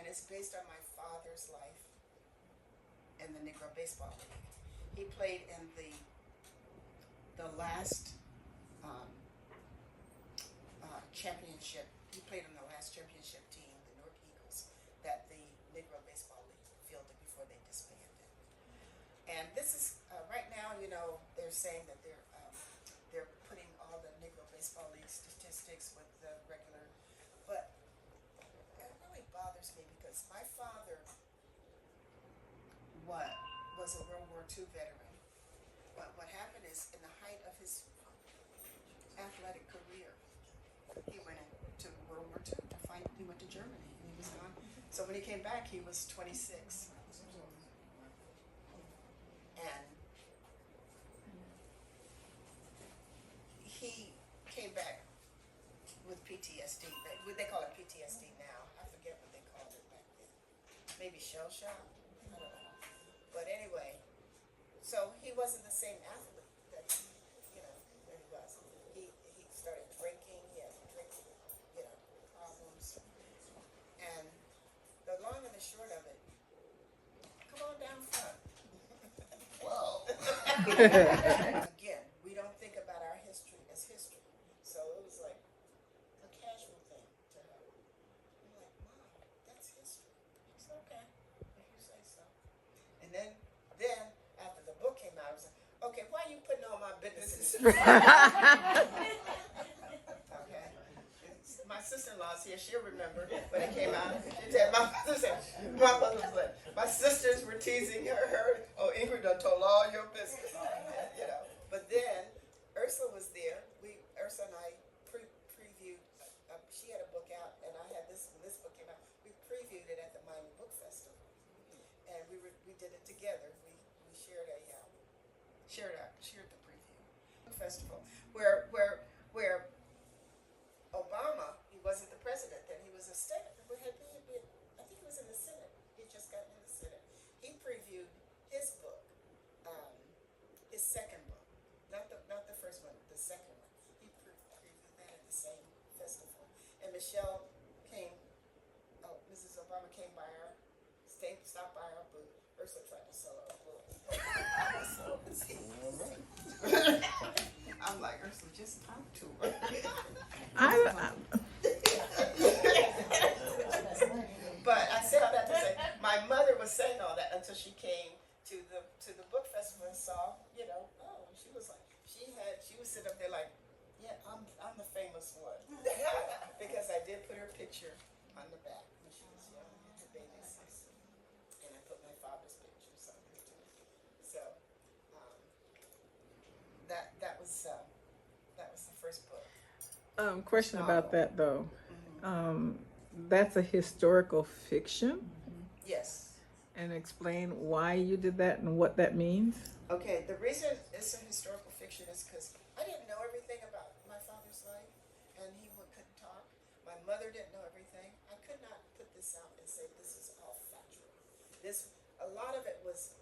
is based on my father's life in the Negro Baseball League. He played in the last championship. He played on the last championship team, the North Eagles, that the Negro Baseball League fielded before they disbanded. And this is right now, you know, they're saying that they're putting all the Negro Baseball League statistics with the regular, but it really bothers me because my father was a World War II veteran. But what happened is, in the height of his athletic career, he went into World War II to fight. He went to Germany, and he was gone. So when he came back, he was 26, and he came back with PTSD. They call it PTSD now. I forget what they called it back then. Maybe shell shock. I don't know. But anyway, so he wasn't the same athlete that he was. He started drinking. He had drinking, problems. And the long and the short of it, come on down front. Wow. Again, we don't think about our history as history. So it was like a casual thing to her. I'm like, Mom, that's history. It's okay, if you say so. And then after the book came out, I was like, okay, why are you putting all my business in this? Okay. My sister-in-law's here. She'll remember when it came out. She said, my mother was like, my sisters were teasing her. Oh, Ingrid done told all your business. But then Ursula was there. Ursula and I previewed. She had a book out, and I had this. When this book came out, we previewed it at the Miami Book Festival, and we did it together. We shared the preview festival where Obama, he wasn't the president then, he was a state. I think he was in the Senate. He had just gotten in the Senate. He previewed his book, his second book, not the first one, the second one. He previewed that at the same festival. And Mrs. Obama came by stopped by our booth. Ursula tried to sell her a book. I'm like, Ursula, just talk to her. But I said all that to say, my mother was saying all that until she came to the book festival and saw, she was like, she was sitting up there like, yeah, I'm the famous one. Because I did put her picture on the back when she was young, her baby sister. And I put my father's pictures on there too. So that was the first book. Question about that though. That's a historical fiction. Yes. And explain why you did that and what that means. Okay, the reason it's a historical fiction is because I didn't know everything about my father's life, and he couldn't talk. My mother didn't know everything. I could not put this out and say this is all factual. A lot of it was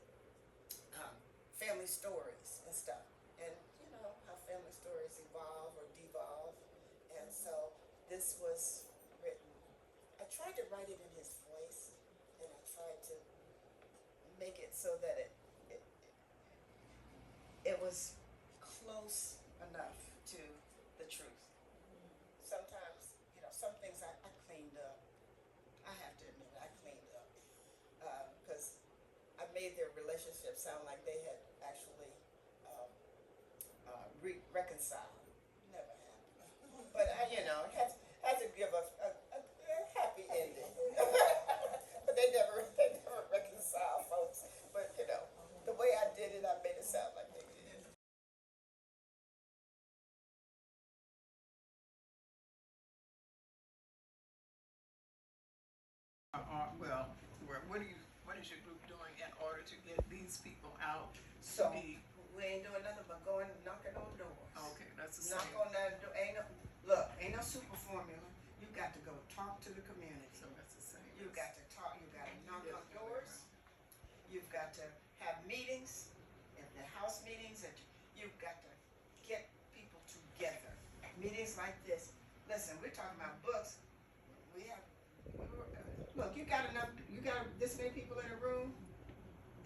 family stories and stuff, and you know how family stories evolve or devolve, and so this was written. I tried to write it in his voice, and I tried to make it so that it was close enough to the truth. Sometimes, some things I cleaned up. I have to admit, I cleaned up because I made their relationship sound like they had actually reconciled. Never happened. But I, had to give a happy ending. But they never reconciled, folks. But the way I did it, I made it sound like they did. What is your group doing in order to get these people out? So we ain't doing nothing but going knocking on doors. Okay, that's the Knock same. on that door. Ain't no super formula. You got to go talk to the community. So that's the same. You got to talk. You got to knock on doors. You've got to have meetings, and the house meetings, and you've got to get people together. Meetings like this. Listen, we're talking about books. Look, you got got enough, you got this many people in a room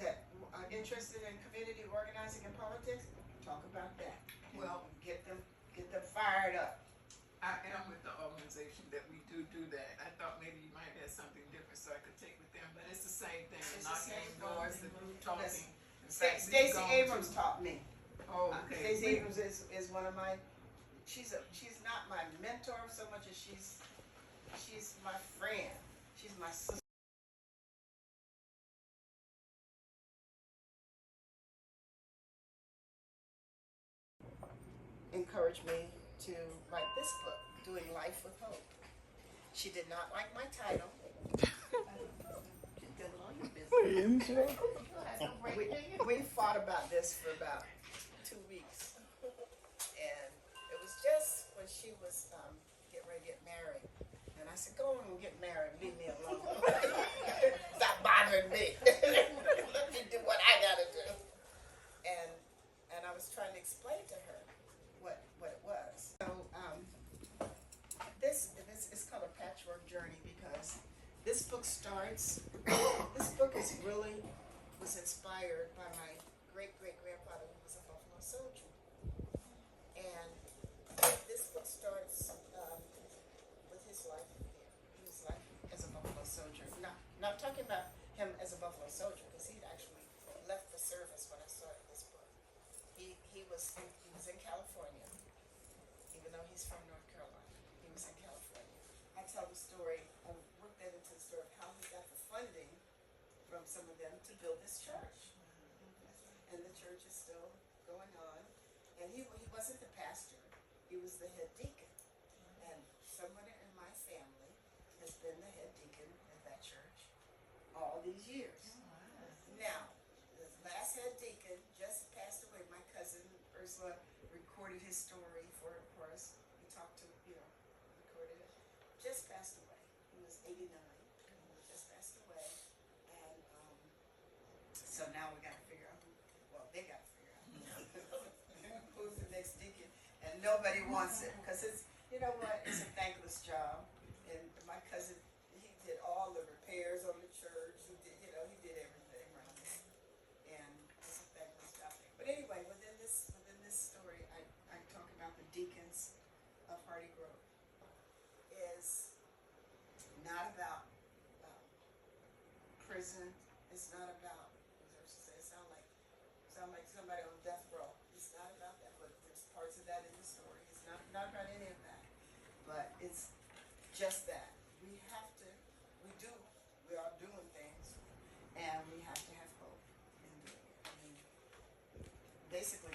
that are interested in community organizing and politics, talk about that. Well, Get them fired up. I am with the organization that we do that. I thought maybe you might have something different so I could take with them, but it's the same thing. It's the Knocking same doors, thing. the group talking. Listen, In fact, we've Stacey gone Abrams to- taught me. Oh, okay. Stacey Abrams is one of my. She's not my mentor so much as she's my friend. She's my sister. Encouraged me to write this book, Doing Life with Hope. She did not like my title. She's done all your business. We fought about this for about 2 weeks, and it was just when she was getting ready to get married, and I said, "Go on and get married, leave me alone. Stop bothering me. Let me do what I gotta do." And I was trying to explain to her what it was. So this is called a patchwork journey because this book starts. This book is really was inspired by my great-great-grandfather who was a Buffalo soldier. And this book starts with his life here, his life as a Buffalo soldier. Not talking about him as a Buffalo soldier, because he'd actually left the service when I started this book. He was in California, even though he's from North Carolina. He was in California. I tell the story, I worked that into the story of how he got the funding from some of them to build this church. And the church is still going on. And he wasn't the pastor, he was the head deacon. And someone in my family has been the head deacon at that church all these years. Now, the last head deacon just passed away. My cousin Ursula recorded his story for us. We talked to, recorded it. Just passed away. He was 89. Just passed away. And so now we got to figure out they got to figure out who's the next deacon. And nobody wants it because it's, you know what, it's a thankless job. And my cousin, he did all the repairs on the church. He did, he did everything around it. And it's a thankless job. But anyway, within this story, I talk about the deacons of Hardy Grove. Is not about prison. It's not about, as I say, it sound like somebody on death row. It's not about that, but there's parts of that in the story. It's not about any of that, but it's just that we are doing things, and we have to have hope in doing it. I mean, basically,